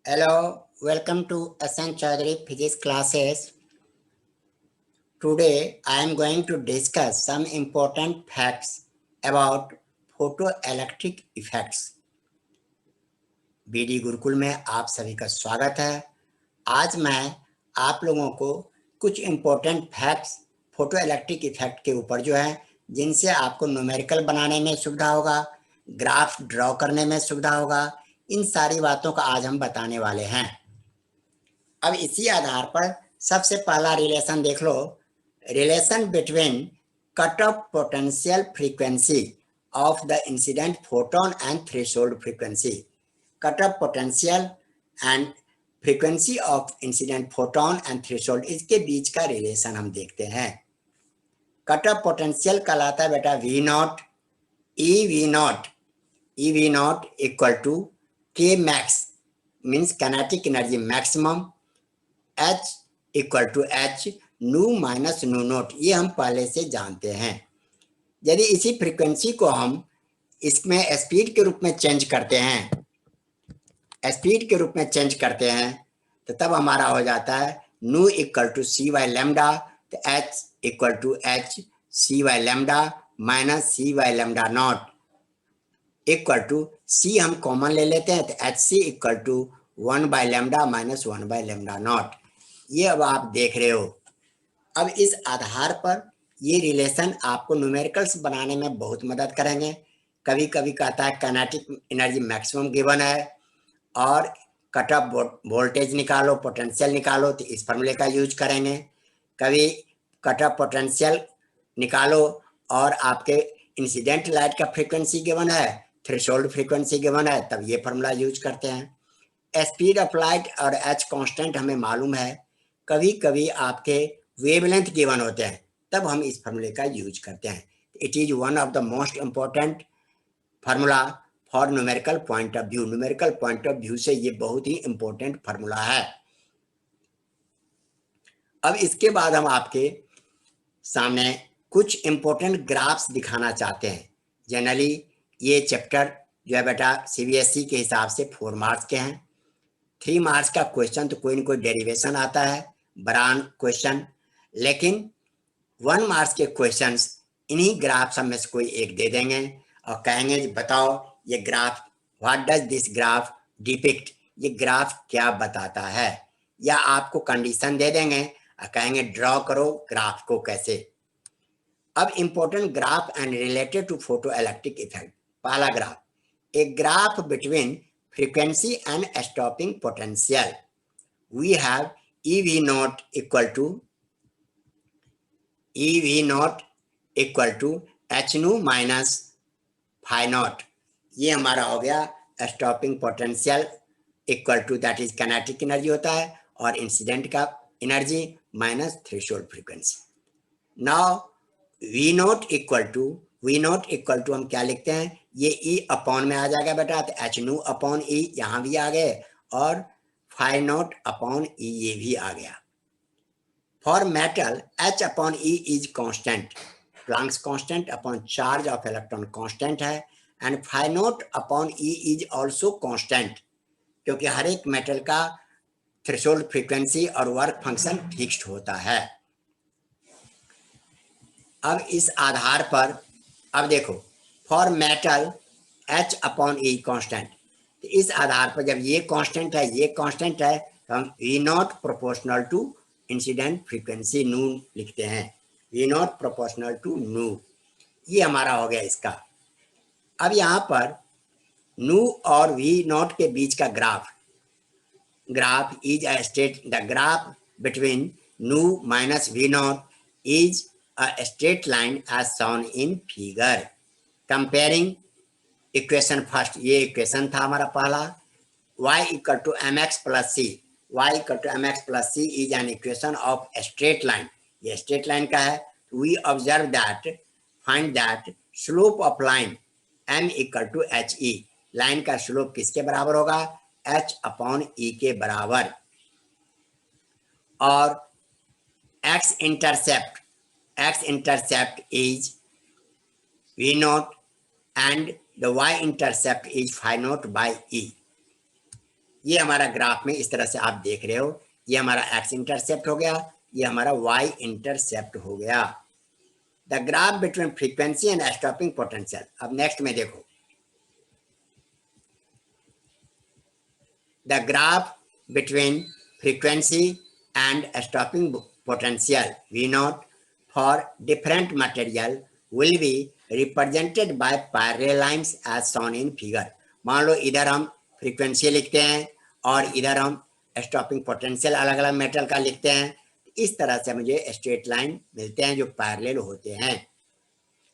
Hello, welcome to SN Chaudhary Physics classes. Today I am going to discuss some important facts about photoelectric effects. BD Gurukul में आप सभी का स्वागत है। आज मैं आप लोगों को कुछ इम्पोर्टेंट फैक्ट्स फोटोइलेक्ट्रिक इफेक्ट के ऊपर जो है, जिनसे आपको न्यूमेरिकल बनाने में सुविधा होगा, ग्राफ ड्रॉ करने में सुविधा होगा, इन सारी बातों का आज हम बताने वाले हैं। अब इसी आधार पर सबसे पहला रिलेशन देख लो, relation between cut off potential frequency of the incident photon and threshold frequency. Cut off potential and frequency of incident photon and threshold, इसके बीच का रिलेशन हम देखते हैं। कट ऑफ पोटेंशियल कहलाता है बेटा V naught e V not equal to K max means kinetic energy maximum, H equal to h nu minus nu naught, ये हम पहले से जानते हैं। यदि इसी फ्रीक्वेंसी को हम इसमें स्पीड के रूप में चेंज करते हैं, तो तब हमारा हो जाता है nu equal to c by lambda, तो h equal to h c by lambda minus c by lambda naught equal to c हम कॉमन ले लेते हैं, तो h c equal to 1/λ minus 1/λ naught. ये अब आप देख रहे हो। अब इस आधार पर ये रिलेशन आपको न्यूमेरिकल्स बनाने में बहुत मदद करेंगे। कभी कभी कहता है काइनेटिक एनर्जी मैक्सिमम गिवन है और कट ऑफ वोल्टेज निकालो, पोटेंशियल निकालो, तो इस फॉर्मूले का यूज करेंगे। कभी कट ऑफ पोटेंशियल निकालो और आपके इंसिडेंट लाइट का फ्रीक्वेंसी गिवन है, थ्रेशोल्ड फ्रीक्वेंसी गिवन है, तब ये फॉर्मूला यूज करते हैं। स्पीड ऑफ लाइट और एच कांस्टेंट हमें मालूम है। कभी कभी आपके वेवलेंथ गिवन होते हैं, तब हम इस फॉर्मूले का यूज करते हैं। It is one of the most important formula for numerical point of view. Numerical point of view से ये बहुत ही इंपॉर्टेंट फार्मूला है। अब इसके बाद हम आपके सामने कुछ इंपॉर्टेंट ग्राफ्स दिखाना चाहते हैं। जनरली ये चैप्टर जो है बेटा सीबीएसई के हिसाब से 4 मार्क्स के हैं। 3 मार्क्स का क्वेश्चन तो कोई ना कोई डेरिवेशन आता है, बरान क्वेश्चन, लेकिन 1 मार्क्स के क्वेश्चंस इन्हीं ग्राफ्स में से कोई एक दे देंगे और कहेंगे बताओ ये graph, what does this graph depict, ये ग्राफ क्या बताता है, या आपको कंडीशन दे देंगे और कहेंगे ड्रॉ करो ग्राफ को कैसे। अब important graph and related to photo electric effect. पहला graph, a graph between frequency and stopping potential. We have EV naught equal to h nu minus phi naught। ये हमारा हो गया stopping potential equal to that is kinetic energy होता है और incident का energy minus threshold frequency. Now V not equal to हम क्या लिखते हैं, ये ई अपॉन में आ जाएगा बेटा, तो एच नू अपॉन ई यहाँ भी आ गए और फाई नॉट अपॉन ई ये भी आ गया। For metal h upon e is constant, Planck's constant upon charge of electron constant है, and phi naught upon e is also constant, क्योंकि हर एक मेटल का थ्रेशोल्ड फ्रीक्वेंसी और वर्क फंक्शन फिक्स्ड होता है। अब इस आधार पर अब देखो, for metal h upon e constant, तो इस आधार पर जब ये कांस्टेंट है, ये कांस्टेंट है, तो हम V nought proportional to incident frequency nu लिखते हैं। वी नॉट प्रोपोर्शनल टू नू, ये हमारा हो गया इसका। अब यहाँ पर नू और वी नॉट के बीच का graph is a straight, the graph between nu minus V naught is a straight line as shown in figure. Comparing equation first, ये इक्वेशन था हमारा पहला, y equal to mx plus c is an equation of a straight line। ये straight line का है। We observe that, find that slope of line m equal to he, line का slope किसके बराबर होगा, h अपॉन e के बराबर, और x intercept is v naught and the y intercept is phi naught by e। ये हमारा graph में इस तरह से आप देख रहे हो, ये हमारा एक्स इंटरसेप्ट हो गया, ये हमारा वाई इंटरसेप्ट हो गया। The graph between frequency and stopping potential. अब नेक्स्ट में देखो, the graph between frequency and stopping potential V naught for different material will be represented by parallel lines as shown in figure। मान लो इधर हम frequency लिखते हैं और इधर हम स्टॉपिंग पोटेंशियल अलग अलग मेटल का लिखते हैं, इस तरह से मुझे स्ट्रेट लाइन मिलते हैं जो पैरेलल होते हैं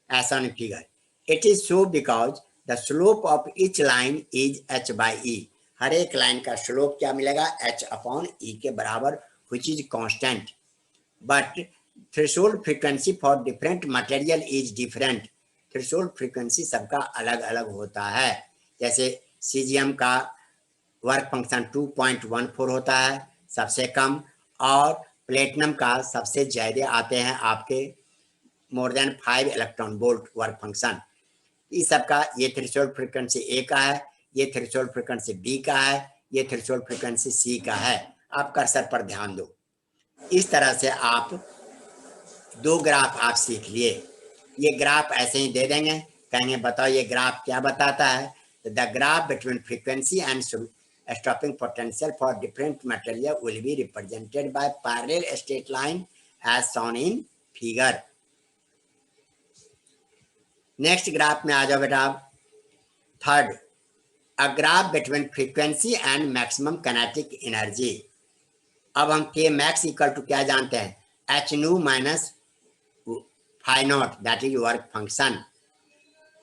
as shown in figure। It is so because the slope of each line is h by e। हर एक लाइन का स्लोप क्या मिलेगा, h अपॉन e के बराबर, which is constant। but threshold frequency for different material is different। Threshold frequency सबका अलग अलग होता है। जैसे सीजियम का वर्क फंक्शन 2.14 होता है सबसे कम, और प्लेटिनम का सबसे ज्यादा आते हैं आपके more than 5 electron volt work function. इस सबका ये थ्रेशोल्ड फ्रीक्वेंसी ए का है, ये थ्रेशोल्ड फ्रीक्वेंसी बी का है, ये थ्रेशोल्ड फ्रीक्वेंसी सी का है। आप कर्सर पर ध्यान दो। इस तरह से आप दो ग्राफ आप सीख लिए। ये ग्राफ ऐसे ही दे देंगे, कहेंगे बताओ ये ग्राफ क्या बताता है। The graph between frequency and stopping potential for different material will be represented by parallel straight line as shown in figure. Next graph में आ जाओ बेटा। Third, a graph between frequency and maximum kinetic energy. अब हम K max equal to क्या जानते हैं, h nu minus phi nought, that is work function.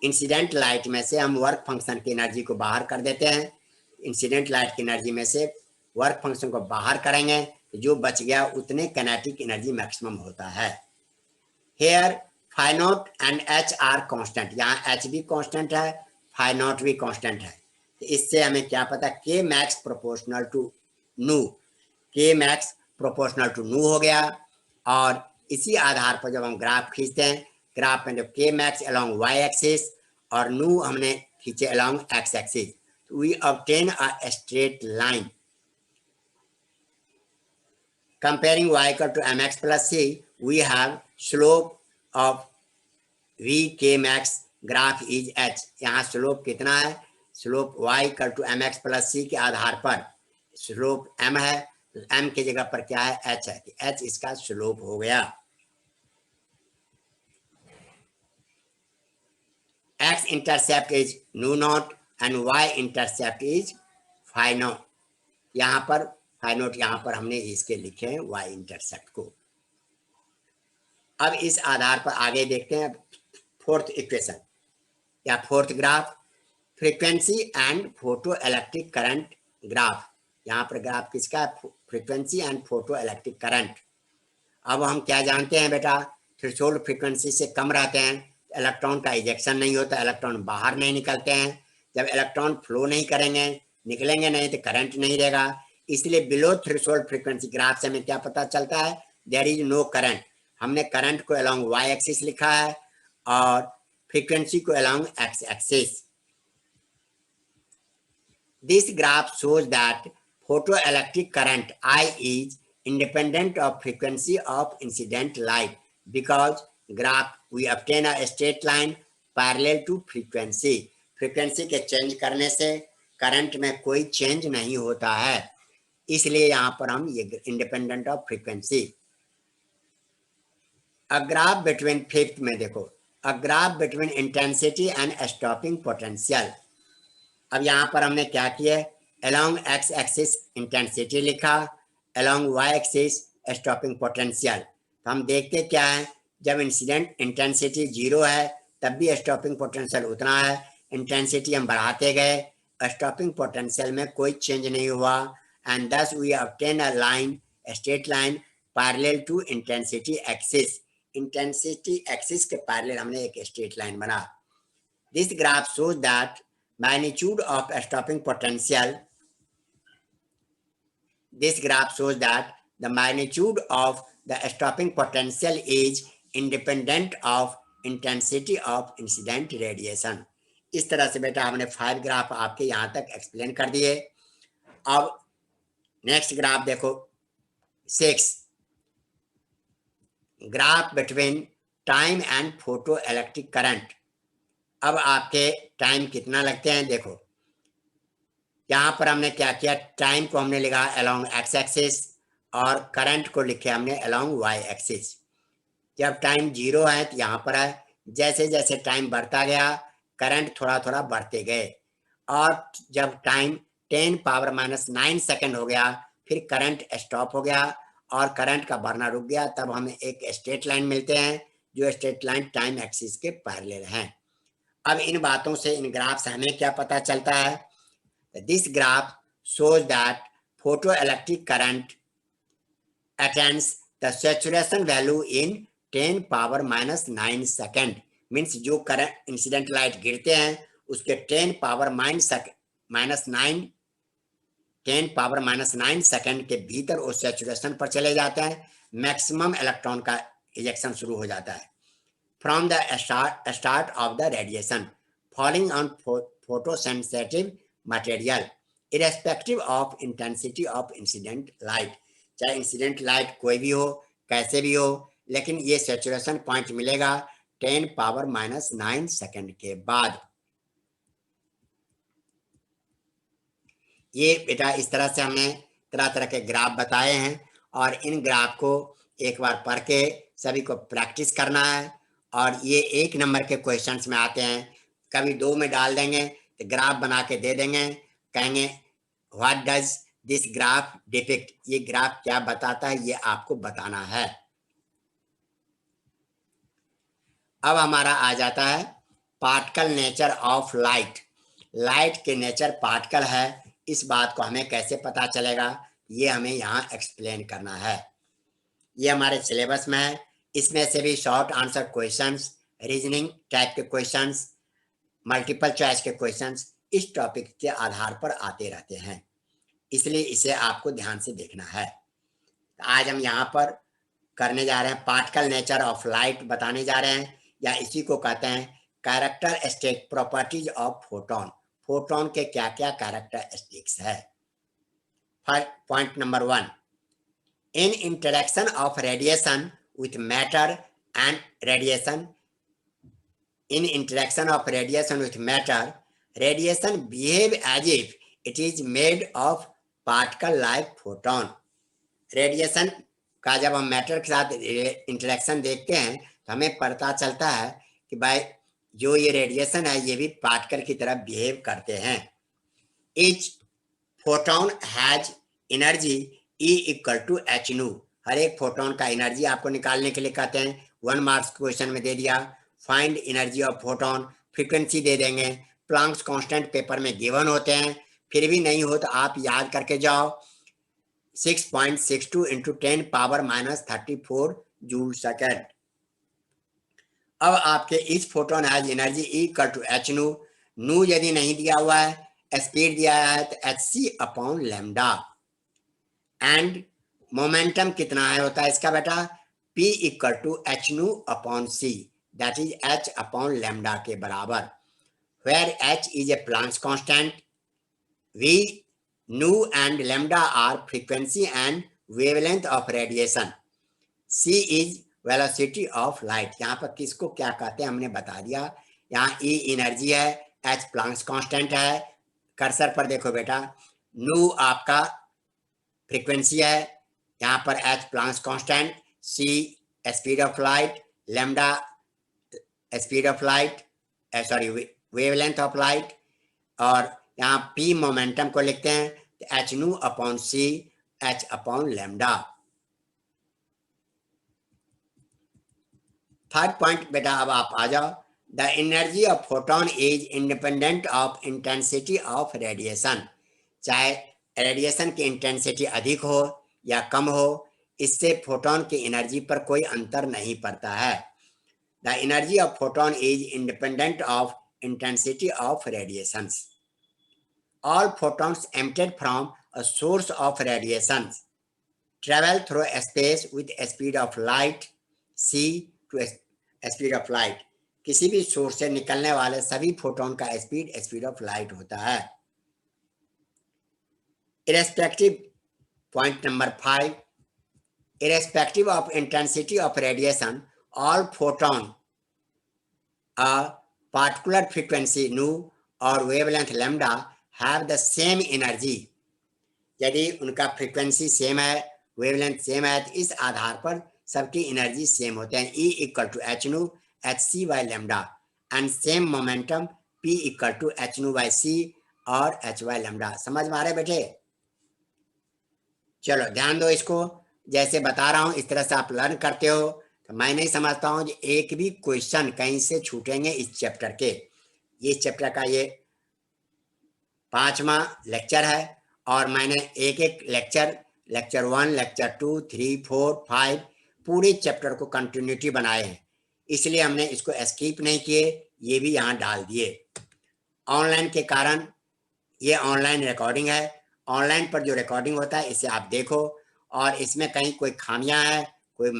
Incident light में से हम वर्क फंक्शन की एनर्जी को बाहर कर देते हैं, इंसिडेंट लाइट की एनर्जी में से वर्क फंक्शन को बाहर करेंगे तो जो बच गया उतने काइनेटिक एनर्जी मैक्सिमम होता है। Here phi nought and h are constant, यहाँ एच भी कांस्टेंट है, फाई नॉट भी कांस्टेंट है। तो इससे हमें क्या पता, के मैक्स प्रोपोर्शनल टू नू, के मैक्स प्रोपोर्शनल टू नू हो गया। और इसी आधार पर जब हम ग्राफ खींचते हैं, ग्राफ में जब के मैक्स अलोंग वाई एक्सिस और नू हमने खींचे अलोंग एक्स एक्सिस, तो we obtain a straight line. Comparing y equal to mx plus c, we have slope of v k max graph is h। यहाँ slope कितना है, slope y equal to mx plus c के आधार पर slope m है, तो m की जगह पर क्या है, h है, h इसका स्लोप हो गया। x intercept is nu nought and y intercept is phi nought. यहाँ पर फाई नॉट, यहाँ पर हमने इसके लिखे हैं y इंटरसेप्ट को। अब इस आधार पर आगे देखते हैं फोर्थ इक्वेशन या fourth graph, frequency and photo electric current graph. यहाँ पर ग्राफ किसका, frequency and photo electric current. अब हम क्या जानते हैं बेटा, थ्रेशोल्ड फ्रीक्वेंसी से कम रहते हैं, इलेक्ट्रॉन का इजेक्शन नहीं होता, इलेक्ट्रॉन बाहर नहीं निकलते हैं। जब इलेक्ट्रॉन फ्लो नहीं करेंगे, निकलेंगे नहीं, तो करंट नहीं रहेगा। इसलिए बिलो थ्रेशोल्ड फ्रीक्वेंसी ग्राफ से हमें क्या पता चलता है, देयर इज नो करंट। हमने करंट को अलोंग वाई एक्सिस लिखा है और फ्रीक्वेंसी को along x axis. This graph shows that photoelectric current I is independent of frequency of incident light because graph we obtain a straight line parallel to frequency। Frequency के change करने से current में कोई change नहीं होता है, इसलिए यहाँ पर हम ये independent of frequency. A graph between, fifth में देखो, अ graph between intensity and stopping potential. अब यहाँ पर हमने क्या किया, along x एक्सिस इंटेंसिटी लिखा, along y axis stopping potential. तो हम देखते क्या है, जब इंसिडेंट इंटेंसिटी 0 है तब भी स्टॉपिंग पोटेंशियल उतना है, इंटेंसिटी हम बढ़ाते गए, स्टॉपिंग पोटेंशियल में कोई चेंज नहीं हुआ, and thus we obtain a line, straight line parallel to intensity axis. Intensity axis के पैरेलल हमने एक स्ट्रेट लाइन बना। This graph shows that magnitude of stopping potential, this graph shows that the magnitude of the stopping potential is independent of intensity of incident radiation। इस तरह से बेटा हमने 5 graph आपके यहाँ तक एक्सप्लेन कर दिए। अब नेक्स्ट ग्राफ देखो 6, graph between time and photo electric current. अब आपके टाइम कितना लगते हैं देखो, यहाँ पर हमने क्या किया, टाइम को हमने लिखा अलोंग एक्स एक्सिस और करंट को लिखे हमने अलोंग वाई एक्सिस। जब टाइम 0 है तो यहाँ पर है, जैसे जैसे टाइम बढ़ता गया करंट थोड़ा थोड़ा बढ़ते गए, और जब टाइम 10⁻⁹ सेकंड हो गया फिर करंट स्टॉप हो गया और करंट का बढ़ना रुक गया। तब हमें एक स्ट्रेट लाइन मिलते हैं, जो स्ट्रेट लाइन टाइम एक्सिस के पैरेलल हैं। अब इन बातों से, इन ग्राफ से हमें क्या पता चलता है, this graph shows that photoelectric current attains the saturation value in 10⁻⁹ second. Means जो करंट इंसिडेंट लाइट गिरते हैं उसके 10⁻⁹ सेकंड के भीतर वो सैचुरेशन पर चले जाते हैं, मैक्सिमम इलेक्ट्रॉन का इजेक्शन शुरू हो जाता है। From the start of the radiation falling on photosensitive material irrespective of intensity of incident light. चाहे इंसिडेंट लाइट कोई भी हो, कैसे भी हो, लेकिन ये सैचुरेशन पॉइंट मिलेगा 10⁻⁹ सेकंड के बाद। ये बेटा इस तरह से हमने तरह तरह के ग्राफ बताए हैं, और इन ग्राफ को एक बार पढ़ के सभी को प्रैक्टिस करना है। और ये 1 नंबर के क्वेश्चंस में आते हैं, कभी 2 में डाल देंगे तो ग्राफ बना के दे देंगे, कहेंगे what does this graph depict, ये ग्राफ क्या बताता है, ये आपको बताना है। अब हमारा आ जाता है particle nature of light. Light के नेचर पार्टिकल है, इस बात को हमें कैसे पता चलेगा, ये हमें यहाँ एक्सप्लेन करना है। ये हमारे सिलेबस में है, इसमें से भी short answer questions, reasoning type के क्वेश्चंस, मल्टीपल चॉइस के क्वेश्चंस इस टॉपिक के आधार पर आते रहते हैं, इसलिए इसे आपको ध्यान से देखना है। आज हम यहाँ पर करने जा रहे हैं पार्टिकल नेचर ऑफ लाइट बताने जा रहे हैं, या इसी को कहते हैं characteristic properties of photon. Photon के क्या क्या कैरेक्टरिस्टिक्स है। Point number 1, in interaction of radiation with matter and radiation, in interaction of radiation with matter, radiation behave as if it is made of particle like photon। Radiation का जब हम matter के साथ interaction देखते हैं तो हमें पता चलता है कि भाई जो ये रेडिएशन है ये भी पार्टिकल की तरह बिहेव करते हैं। Each photon has energy E = h nu। हर एक फोटोन का एनर्जी आपको निकालने के लिए कहते हैं। 1 मार्क्स क्वेश्चन में दे दिया, find energy of photon, frequency दे देंगे, प्लैंक्स कांस्टेंट पेपर में गिवन होते हैं, फिर भी नहीं हो तो आप याद करके जाओ 6.62 × 10⁻⁻34 जूल सेकेंड। अब आपके इस photon has energy E = h nu। नू यदि नहीं दिया हुआ है, स्पीड दिया है तो hc/λ। एंड मोमेंटम कितना है होता है इसका बेटा, P = h nu/c, that is h/λ के बराबर। Where h is a Planck's constant, v, nu and lambda are frequency and wavelength of radiation, c is velocity of light। यहाँ पर किसको क्या कहते हैं हमने बता दिया। यहाँ E एनर्जी है, h प्लैंक्स कांस्टेंट है, कर्सर पर देखो बेटा, nu आपका फ्रीक्वेंसी है, यहाँ पर h Planck's constant, c speed of light, lambda speed of light, sorry wavelength of light, और यहाँ p मोमेंटम को लिखते हैं h nu/c h/λ। Third point बेटा अब आप आ जाओ, the energy of photon is independent of intensity of radiation. चाहे रेडिएशन की इंटेंसिटी अधिक हो या कम हो, इससे फोटोन की एनर्जी पर कोई अंतर नहीं पड़ता है। The energy of photon is independent of intensity of radiations। All photons emitted from a source of radiations travel through space with a speed of light c to speed of light। किसी भी source से निकलने वाले सभी photon का speed of light होता है। Irrespective, point number 5, irrespective of intensity of radiation, all photon a particular frequency nu or wavelength lambda have the same energy. यदि उनका फ्रीक्वेंसी सेम है, वेवलेंथ सेम है, तो इस आधार पर सबकी एनर्जी सेम होते हैं. E equal to h nu h c by lambda and same momentum P equal to h nu by c और एच बाई लेमडा. समझ में आ रहे बेटे? चलो ध्यान दो इसको, जैसे बता रहा हूं इस तरह से आप लर्न करते हो. तो मैं नहीं समझता हूं कि एक भी क्वेश्चन कहीं से छूटेंगे इस चैप्टर के. ये चैप्टर का ये 5वां लेक्चर है और मैंने एक एक लेक्चर 1, लेक्चर 2, 3, 4, 5 पूरे चैप्टर को कंटिन्यूटी बनाए हैं. इसलिए हमने इसको स्किप नहीं किए, ये भी यहाँ डाल दिए. ऑनलाइन के कारण ये ऑनलाइन रिकॉर्डिंग है. ऑनलाइन पर जो रिकॉर्डिंग होता है इसे आप देखो, और इसमें कहीं कोई खामियां है, कोई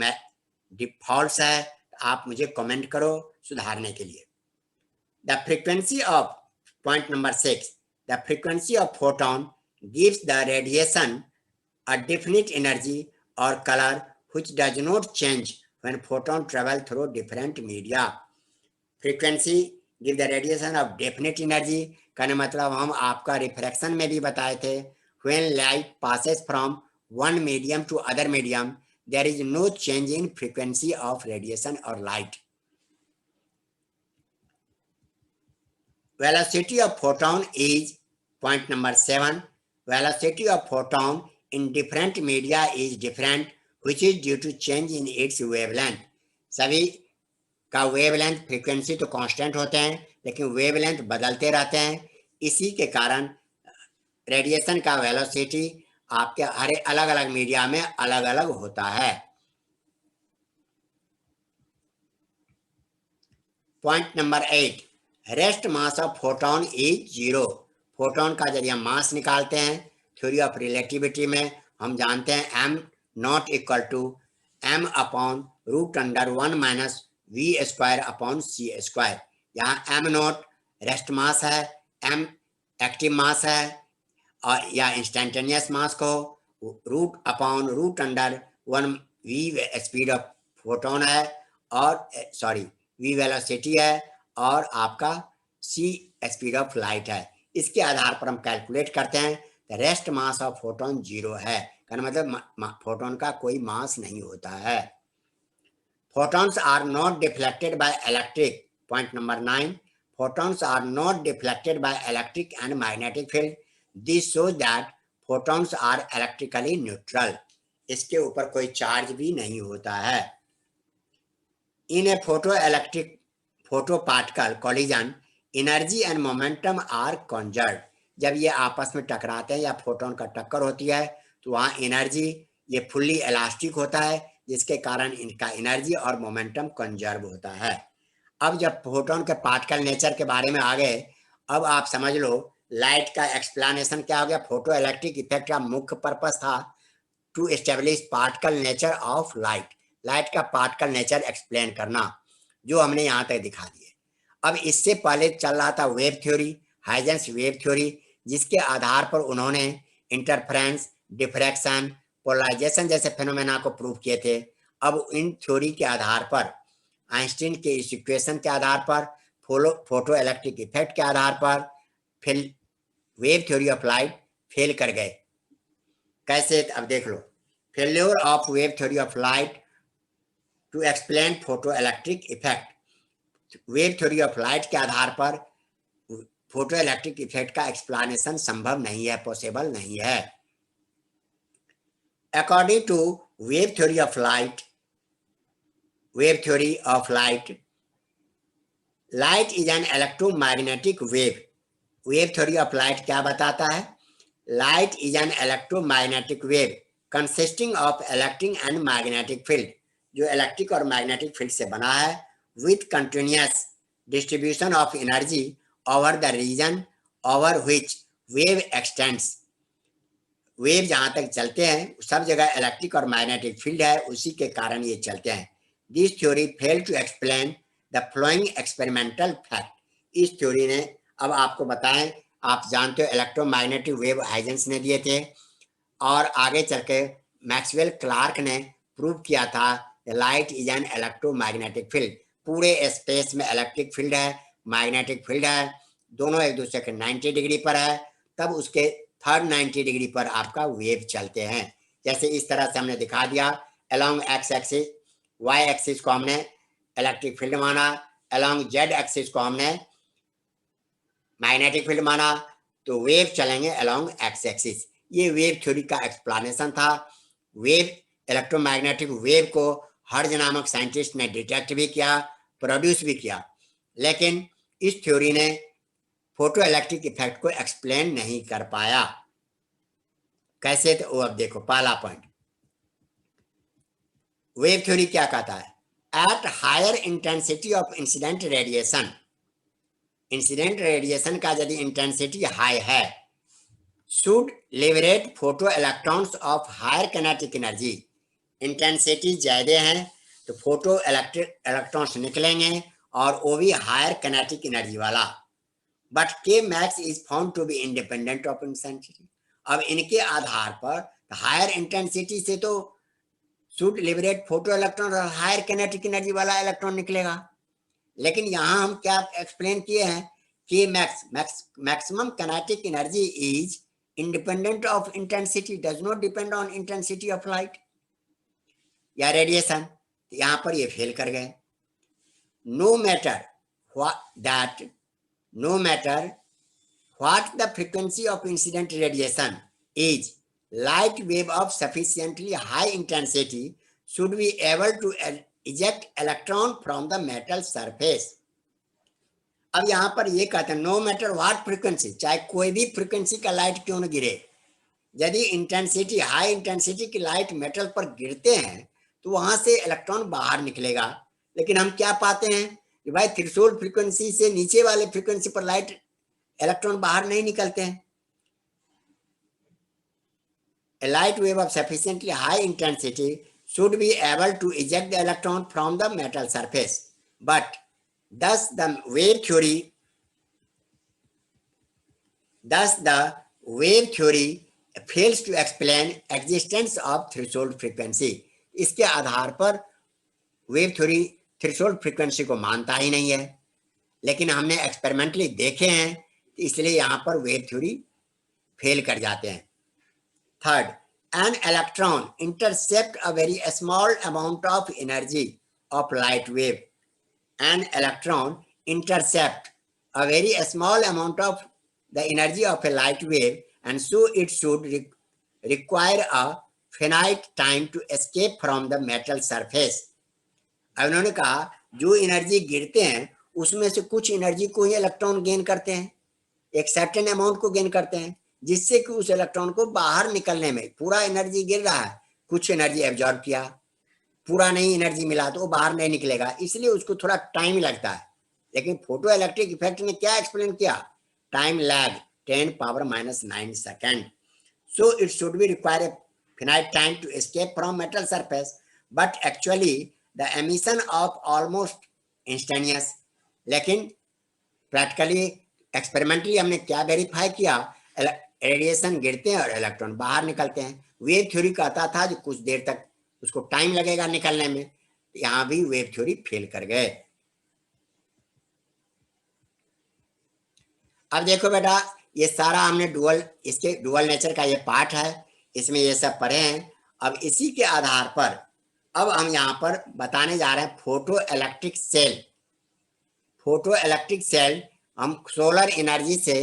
डिफॉल्ट्स है, आप मुझे कमेंट करो सुधारने के लिए. The frequency of point number 6, the frequency of photon gives the radiation a definite energy or color which does not change when photon travel through different media. Frequency give the radiation of definite energy कहने मतलब हम आपका refraction में भी बताए थे. When light passes from one medium to other medium, there is no change in frequency of radiation or light. Velocity of photon is point number 7. Velocity of photon in different media is different, which is due to change in its wavelength. सभी का wavelength frequency तो constant होते हैं, लेकिन wavelength बदलते रहते हैं. इसी के कारण रेडिएशन का वेलोसिटी आपके हर अलग अलग मीडिया में अलग अलग होता है. Point number 8, rest mass of photon is 0. Photon का जब हम मास निकालते हैं थ्योरी ऑफ रिलेटिविटी में हम जानते हैं m nought equal to m upon root under 1 minus v square upon c square. यहाँ m नॉट रेस्ट मास है, m एक्टिव मास है, और या इंस्टेंटेनियस मास को root upon root under 1 v speed of photon है, और sorry v velocity है, और आपका c स्पीड ऑफ लाइट है. इसके आधार पर हम कैलकुलेट करते हैं. रेस्ट मास ऑफ फोटोन 0 है, कहने मतलब फोटोन का कोई मास नहीं होता है. Photons are not deflected by electric. Point number 9, photons are not deflected by electric and magnetic field. This shows that photons are electrically neutral. इसके ऊपर कोई चार्ज भी नहीं होता है. In a photo particle collision, energy and momentum are conserved. जब ये आपस में टकराते हैं या फोटोन का टक्कर होती है तो वहाँ एनर्जी ये फुल्ली इलास्टिक होता है, जिसके कारण इनका एनर्जी और मोमेंटम कंजर्व होता है. अब जब फोटोन के पार्टिकल नेचर के बारे में आ गए, अब आप समझ लो लाइट का एक्सप्लेनेशन क्या हो गया. फोटो इलेक्ट्रिक इफेक्ट का मुख्य पर्पस था to establish particle nature of light. Light का पार्टिकल नेचर एक्सप्लेन करना, जो हमने यहाँ तक दिखा दिए. अब इससे पहले चल रहा था wave theory, Huygens wave theory, जिसके आधार पर उन्होंने इंटरफेरेंस, डिफ्रैक्शन, पोलराइजेशन जैसे फिनोमेना को प्रूव किए थे. अब इन थ्योरी के आधार पर, आइंस्टीन के इस इक्वेशन के आधार पर, फोटो इलेक्ट्रिक इफेक्ट के आधार पर, फिर wave theory of light fail कर गए. कैसे? अब देख लो. Failure of wave theory of light to explain photo electric effect. Wave theory of light के आधार पर फोटो इलेक्ट्रिक इफेक्ट का एक्सप्लेनेशन संभव नहीं है, पॉसिबल नहीं है. According to wave theory of light, light is an electromagnetic wave. Wave theory of light क्या बताता है? Light is an electromagnetic wave consisting of electric and magnetic field, जो इलेक्ट्रिक और मैग्नेटिक फील्ड से बना है, with continuous distribution of energy over the region over which wave extends. Wave जहाँ तक चलते हैं सब जगह इलेक्ट्रिक और मैग्नेटिक फील्ड है, उसी के कारण ये चलते हैं. This theory failed to explain the following experimental fact. इस थ्योरी ने अब आपको बताएं आप जानते हो इलेक्ट्रोमैग्नेटिक वेव हाइजेंस ने दिए थे, और आगे चल के मैक्सवेल क्लार्क ने प्रूव किया था light is an electromagnetic field. पूरे स्पेस में इलेक्ट्रिक फील्ड है, मैग्नेटिक फील्ड है, दोनों एक दूसरे के 90 डिग्री पर है, तब उसके थर्ड 90 डिग्री पर आपका वेव चलते हैं। जैसे इस तरह से हमने दिखा दिया, along x axis, y axis को हमने इलेक्ट्रिक फील्ड माना, अलोंग जेड एक्सिस को हमने मैग्नेटिक फील्ड माना, तो वेव चलेंगे अलोंग एक्स एक्सिस। ये वेव थ्योरी का एक्सप्लेनेशन था। वेव, इलेक्ट्रोमैग्नेटिक वेव को हर्ज नामक साइंटिस्ट ने डिटेक्ट भी किया, प्रोड्यूस भी किया, लेकिन इस थ्योरी ने फोटो इलेक्ट्रिक इफेक्ट को एक्सप्लेन नहीं कर पाया। कैसे? तो वो अब देखो, पहला पॉइंट, वेव थ्योरी क्या कहता है? At higher intensity of incident radiation, incident radiation का यदि इंटेंसिटी हाई है, should liberate photo electrons of higher kinetic energy, intensity ज्यादा है तो फोटो इलेक्ट्रॉन्स निकलेंगे और वो भी हायर किनेटिक एनर्जी वाला। But K max is found to be independent of intensity. अब इनके आधार पर हायर इंटेंसिटी से तो शुड लिबरेट फोटो इलेक्ट्रॉन और हायर किनेटिक एनर्जी वाला इलेक्ट्रॉन निकलेगा, लेकिन यहाँ हम क्या एक्सप्लेन किए हैं कि maximum kinetic energy is independent of intensity, does not depend on intensity of light या रेडिएशन। यहां पर ये फेल कर गए। No matter that, no matter what the frequency of incident radiation is, light wave of sufficiently high intensity should be able to eject electron from the metal surface। अब यहां पर ये कहते हैं नो मैटर व्हाट फ्रीक्वेंसी, चाहे कोई भी frequency का लाइट क्यों न गिरे, यदि इंटेंसिटी, हाई इंटेंसिटी की लाइट मेटल पर गिरते हैं तो वहां से इलेक्ट्रॉन बाहर निकलेगा। लेकिन हम क्या पाते हैं कि भाई थ्रेशोल्ड फ्रीक्वेंसी से नीचे वाले फ्रीक्वेंसी पर लाइट इलेक्ट्रॉन बाहर नहीं निकलते हैं। A light wave of sufficiently high intensity should be able to eject the electron from the metal surface, but thus the wave theory fails to explain existence of threshold frequency। इसके आधार पर wave theory threshold frequency को मानता ही नहीं है, लेकिन हमने experimentally देखे हैं, इसलिए यहाँ पर वेव थ्योरी फेल कर जाते हैं। Third, an electron intercept a very small amount of energy of light wave, an electron intercept a very small amount of the energy of a light wave, and so it should require a finite time to escape from the metal surface। अब उन्होंने कहा जो energy गिरते हैं उसमें से कुछ energy को ही इलेक्ट्रॉन गेन करते हैं, एक सर्टेन अमाउंट को गेन करते हैं, जिससे कि उस इलेक्ट्रॉन को बाहर निकलने में, पूरा एनर्जी गिर रहा है, कुछ एनर्जी एब्जॉर्ब किया, पूरा नहीं एनर्जी मिला तो वो बाहर नहीं निकलेगा, इसलिए उसको थोड़ा टाइम लगता है। लेकिन फोटो इलेक्ट्रिक इफेक्ट ने क्या एक्सप्लेन किया? Time lag 10⁻⁹ second. So it should be require a finite time to escape from metal surface, but actually the emission of almost instantaneous। लेकिन प्रैक्टिकली एक्सपेरिमेंटली हमने क्या वेरीफाई किया? रेडिएशन गिरते हैं और इलेक्ट्रॉन बाहर निकलते हैं। वेव थ्योरी कहता था जो कुछ देर तक उसको टाइम लगेगा निकलने में, यहां भी वेव थ्योरी फेल कर गए। अब देखो बेटा, ये सारा हमने डुअल, इसके डुअल नेचर का ये पार्ट है, इसमें ये सब पढ़े हैं। अब इसी के आधार पर अब हम यहाँ पर बताने जा रहे हैं photo electric cell. Photo electric cell, हम सोलर एनर्जी से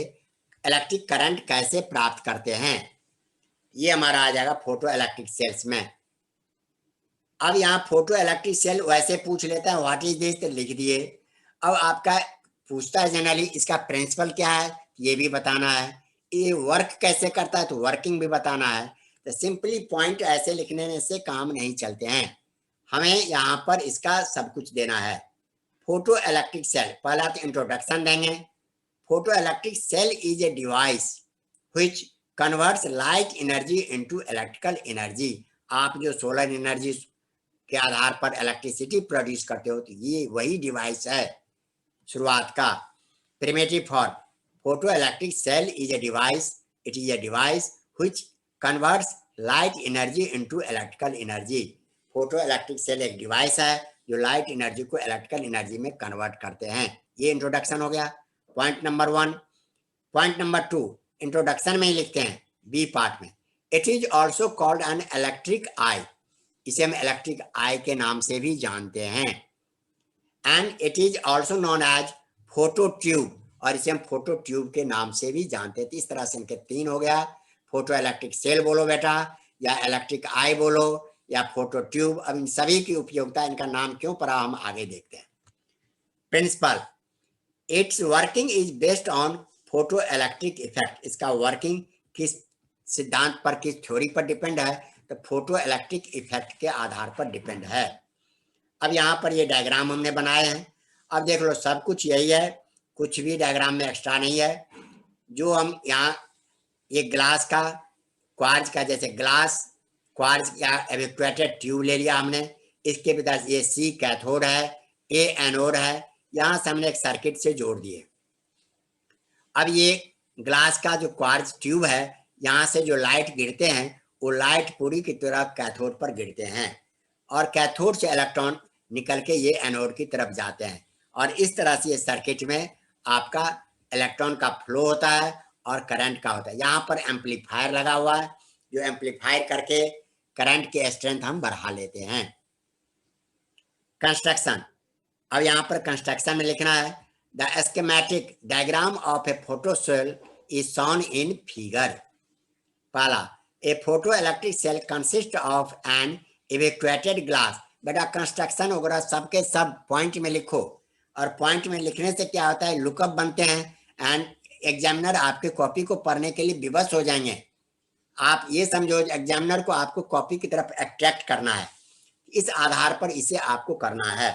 इलेक्ट्रिक करंट कैसे प्राप्त करते हैं, ये हमारा आ जाएगा फोटो इलेक्ट्रिक सेल्स में। अब यहाँ फोटो इलेक्ट्रिक सेल वैसे पूछ लेता है व्हाट इज दिस, तो लिख दिए। अब आपका पूछता है जनरली इसका प्रिंसिपल क्या है, ये भी बताना है, ये वर्क कैसे करता है तो वर्किंग भी बताना है। तो सिंपली पॉइंट ऐसे लिखने से काम नहीं चलते हैं, हमें यहाँ पर इसका सब कुछ देना है। फोटो इलेक्ट्रिक सेल, पहला तो इंट्रोडक्शन देंगे। Photo electric cell is a device which converts light energy into electrical energy. आप जो सोलर एनर्जी के आधार पर इलेक्ट्रिसिटी प्रोड्यूस करते हो, तो ये वही डिवाइस है शुरुआत का। Primitive form, photoelectric cell is a device. It is a device which converts light energy into electrical energy. Photoelectric cell एक डिवाइस है जो लाइट एनर्जी को इलेक्ट्रिकल एनर्जी में कन्वर्ट करते हैं। ये इंट्रोडक्शन हो गया, point number 1। Point number 2 introduction में ही लिखते हैं बी पार्ट में, it is also called an electric eye. इसे हम इलेक्ट्रिक आई के नाम से भी जानते हैं। And it is also known as photo tube, और इसे हम फोटो ट्यूब के नाम से भी जानते हैं। इस तरह से इनके 3 हो गया, फोटो इलेक्ट्रिक सेल बोलो बेटा, या इलेक्ट्रिक आई बोलो, या फोटो ट्यूब। अब इन सभी की उपयोगिता, इनका नाम क्यों पड़ा, हम आगे देखते हैं। Principle, its working is based on photo electric effect. इसका वर्किंग किस सिद्धांत पर, किस थ्योरी पर डिपेंड है, तो फोटो इलेक्ट्रिक इफेक्ट के आधार पर डिपेंड है। अब यहाँ पर ये डायग्राम हमने बनाए हैं। अब देख लो, सब कुछ यही है, कुछ भी डायग्राम में एक्स्ट्रा नहीं है। जो हम यहाँ ये ग्लास का, क्वार्ट्ज का, जैसे ग्लास क्वार्ट्ज या एवेक्यूएटेड ट्यूब ले लिया हमने, इसके बाद ये सी कैथोड है, ए एनोड है, यहाँ से हमने एक सर्किट से जोड़ दिए। अब ये ग्लास का जो क्वार्ट्ज ट्यूब है, यहाँ से जो लाइट गिरते हैं वो लाइट पूरी की तरह कैथोड पर गिरते हैं, और कैथोड से इलेक्ट्रॉन निकल के ये एनोड की तरफ जाते हैं, और इस तरह से ये सर्किट में आपका इलेक्ट्रॉन का फ्लो होता है और करंट का होता है। यहाँ पर एम्पलीफायर लगा हुआ है, जो एम्पलीफायर करके करंट की स्ट्रेंथ हम बढ़ा लेते हैं। कंस्ट्रक्शन, अब यहाँ पर कंस्ट्रक्शन में लिखना है, the schematic diagram of a photo cell is shown in figure. पहला, a photo electric cell consist of an evacuated glass. बेटा कंस्ट्रक्शन वगैरह सबके सब पॉइंट में लिखो, और पॉइंट में लिखने से क्या होता है, लुकअप बनते हैं, एंड एग्जामिनर आपके कॉपी को पढ़ने के लिए विवश हो जाएंगे। आप ये समझो, एग्जामिनर को आपको कॉपी की तरफ अट्रैक्ट करना है, इस आधार पर इसे आपको करना है।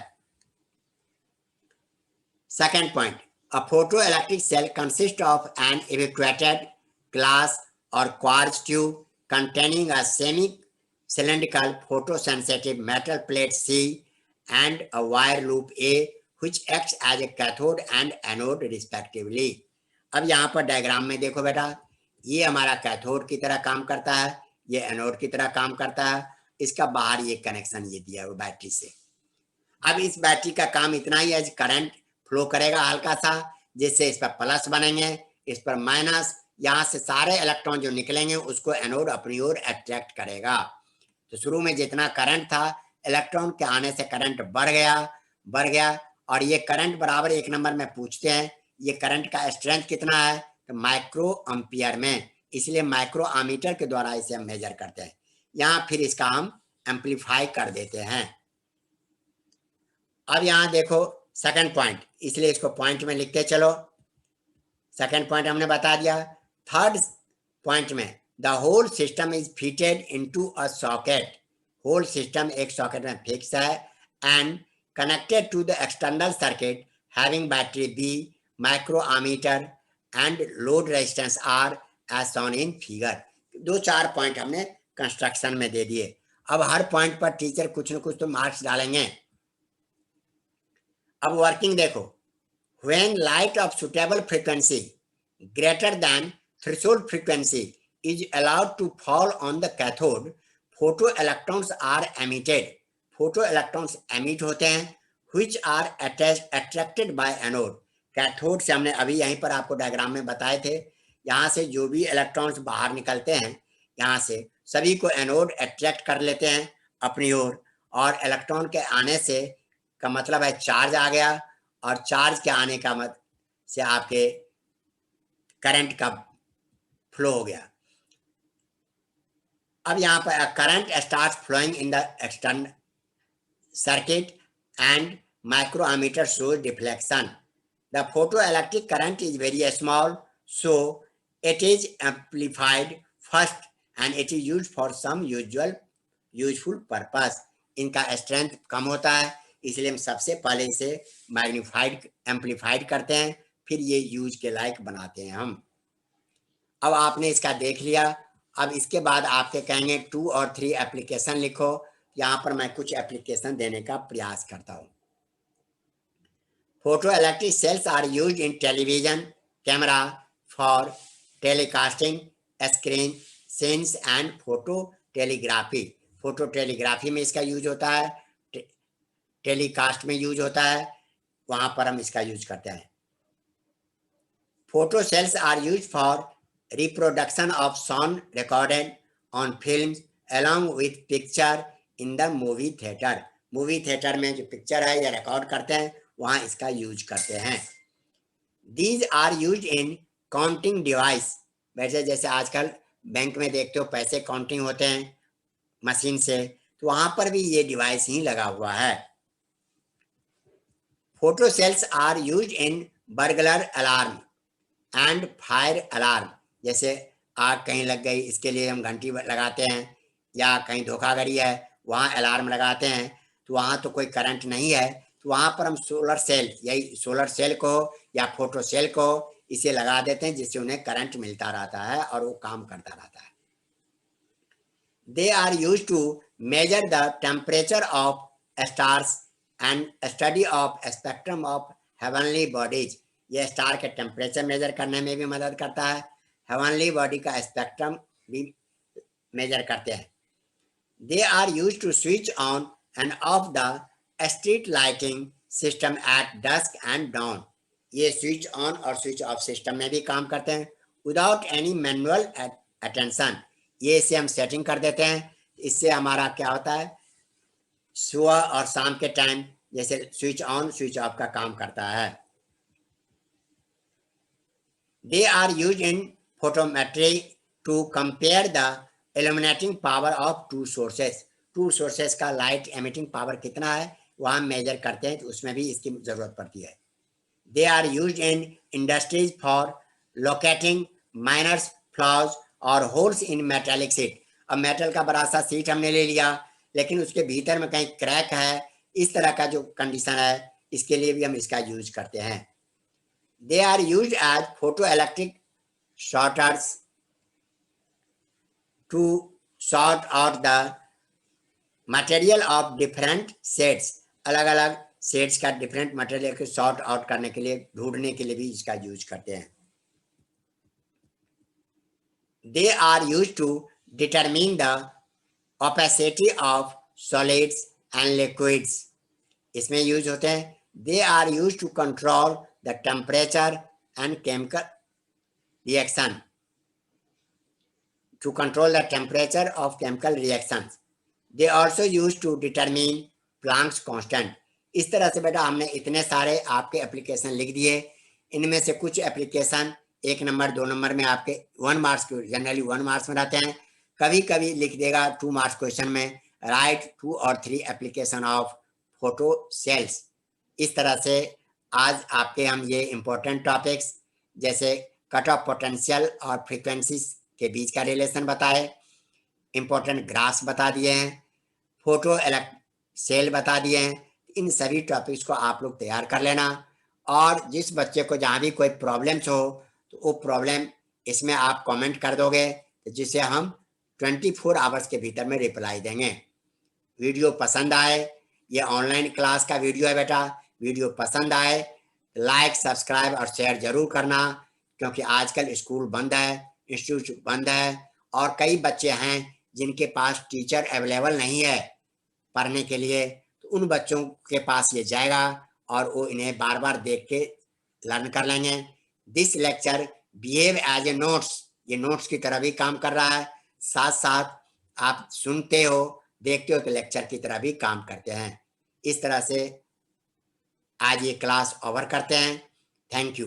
Second point, a photo electric cell consist of an evacuated glass और quartz tube containing a semi-cylindrical photosensitive metal plate C and a wire loop A which acts as a cathode and anode respectively. अब यहाँ पर diagram में देखो बेटा, ये हमारा cathode की तरह काम करता है, ये एनोड की तरह काम करता है। इसका बाहर ये कनेक्शन ये दिया हुआ बैटरी से। अब इस बैटरी का काम इतना ही है, करंट फ्लो करेगा हल्का सा, जिससे इस पर प्लस बनेंगे, इस पर माइनस, यहाँ से सारे इलेक्ट्रॉन जो निकलेंगे उसको एनोड अपनी ओर अट्रैक्ट करेगा। तो शुरू में जितना करंट था, इलेक्ट्रॉन के आने से करंट बढ़ गया, और ये करंट बराबर 1 नंबर में पूछते हैं, ये करंट का स्ट्रेंथ कितना है, तो माइक्रो एम्पियर में, इसलिए माइक्रो एमीटर के द्वारा इसे हम मेजर करते हैं। यहाँ फिर इसका हम एम्पलीफाई कर देते हैं। अब यहाँ देखो सेकंड पॉइंट, इसलिए इसको पॉइंट में लिखते चलो। सेकंड पॉइंट हमने बता दिया। थर्ड पॉइंट में, the whole system is fitted into a socket. Whole system एक सॉकेट में फिक्स है, and connected to the external circuit having battery B, micro ammeter and load resistance R as shown in figure. 2-4 point हमने construction में दे दिए। अब हर point पर teacher कुछ न कुछ तो मार्क्स डालेंगे। अब वर्किंग देखो, when light of suitable frequency greater than threshold frequency is allowed to fall on the cathode, photoelectrons are emitted. Photoelectrons emit होते हैं, which are attracted by anode. Cathode से हमने अभी यहीं पर आपको डायग्राम में बताए थे, यहाँ से जो भी इलेक्ट्रॉन्स बाहर निकलते हैं, यहाँ से सभी को एनोड अट्रैक्ट कर लेते हैं अपनी ओर, और इलेक्ट्रॉन के आने से का मतलब है चार्ज आ गया, और चार्ज के आने का मतलब से आपके करंट का फ्लो हो गया। अब यहाँ पर current start flowing in the external circuit and micro ammeter shows deflection. The photoelectric current is very small, so it is amplified first and it is used for some useful purpose. इनका strength कम होता है, इसलिए हम सबसे पहले इसे magnified amplified करते हैं, फिर ये यूज के लायक बनाते हैं हम। अब आपने इसका देख लिया। अब इसके बाद आपके कहेंगे 2 और 3 एप्लीकेशन लिखो। यहाँ पर मैं कुछ एप्लीकेशन देने का प्रयास करता हूँ। Photo electric cells are used in television, camera for telecasting screen scenes and photo telegraphy. Photo telegraphy में इसका यूज होता है, टेलीकास्ट में यूज होता है, वहां पर हम इसका यूज करते हैं। Photo cells are use for reproduction of sound recorded on film along with picture in the movie theatre. Movie theatre में जो पिक्चर है या रिकॉर्ड करते हैं वहां इसका यूज करते हैं। These are used in counting device. वैसे जैसे आजकल बैंक में देखते हो पैसे काउंटिंग होते हैं मशीन से, तो वहां पर भी ये डिवाइस ही लगा हुआ है। Photo cells are use in burglar alarm and fire alarm. जैसे आग कहीं लग गई, इसके लिए हम घंटी लगाते हैं, या कहीं धोखाधड़ी है वहाँ अलार्म लगाते हैं, तो वहाँ तो कोई करंट नहीं है, तो वहाँ पर हम सोलर सेल, यही सोलर सेल को या फोटो सेल को इसे लगा देते हैं, जिससे उन्हें करंट मिलता रहता है और वो काम करता रहता है। They are used to measure the temperature of stars and study of spectrum of heavenly bodies। ये स्टार के टेम्परेचर मेजर करने में भी मदद करता है, हेवनली बॉडी का स्पेक्ट्रम भी मेजर करते हैं। They are used to switch on and off the street lighting system at dusk and dawn। ये स्विच ऑन और स्विच ऑफ सिस्टम में भी काम करते हैं विदाउट एनी मैनुअल अटेंशन। ये इसे हम सेटिंग कर देते हैं, इससे हमारा क्या होता है, सुबह और शाम के टाइम जैसे स्विच ऑन स्विच ऑफ का काम करता है। They are used in photometry to compare the illuminating power of two sources। To sources का लाइट एमिटिंग पावर कितना है वहाँ मेजर करते हैं, तो उसमें भी इसकी जरूरत पड़ती है। They are used in industries for locating minor flaws or holes in metallic sheet। अब मेटल का बड़ा सा सीट हमने ले लिया, लेकिन उसके भीतर में कहीं क्रैक है, इस तरह का जो कंडीशन है, इसके लिए भी हम इसका यूज करते हैं। They are used as photoelectric sorters to sort out the material of different shades। अलग अलग शेड्स का डिफरेंट मटेरियल को सॉर्ट आउट करने के लिए, ढूंढने के लिए भी इसका यूज करते हैं। They are use to determine the opacity of solids and liquids. इसमें यूज होते हैं। They are use to control the temperature and chemical reaction, to control the temperature of chemical reactions. They also use to determine Planck's constant. इस तरह से बेटा हमने इतने सारे आपके एप्लीकेशन लिख दिए। इनमें से कुछ एप्लीकेशन 1 नंबर 2 नंबर में आपके 1 मार्क्स के, जनरली 1 मार्क्स में रहते हैं। कभी कभी लिख देगा 2 मार्क्स क्वेश्चन में, राइट 2 और 3 एप्लीकेशन ऑफ फोटो सेल्स। इस तरह से आज आपके हम ये इम्पोर्टेंट टॉपिक्स जैसे कट ऑफ पोटेंशियल और फ्रीक्वेंसीज के बीच का रिलेशन बताए, इम्पोर्टेंट ग्राफ्स बता दिए हैं, फोटो सेल बता दिए हैं। इन सभी टॉपिक्स को आप लोग तैयार कर लेना, और जिस बच्चे को जहाँ भी कोई प्रॉब्लम्स हो तो वो प्रॉब्लम इसमें आप कमेंट कर दोगे, जिसे हम 24 आवर्स के भीतर में रिप्लाई देंगे। वीडियो पसंद आए, ये ऑनलाइन क्लास का वीडियो है बेटा, वीडियो पसंद आए लाइक सब्सक्राइब और शेयर जरूर करना, क्योंकि आजकल स्कूल बंद है, इंस्टीट्यूट बंद है, और कई बच्चे हैं जिनके पास टीचर अवेलेबल नहीं है पढ़ने के लिए, तो उन बच्चों के पास ये जाएगा और वो इन्हें बार बार देख के लर्न कर लेंगे। This lecture behave as a notes, ये नोट्स की तरह भी काम कर रहा है, साथ साथ आप सुनते हो देखते हो तो लेक्चर की तरह भी काम करते हैं। इस तरह से आज ये क्लास ओवर करते हैं। Thank you.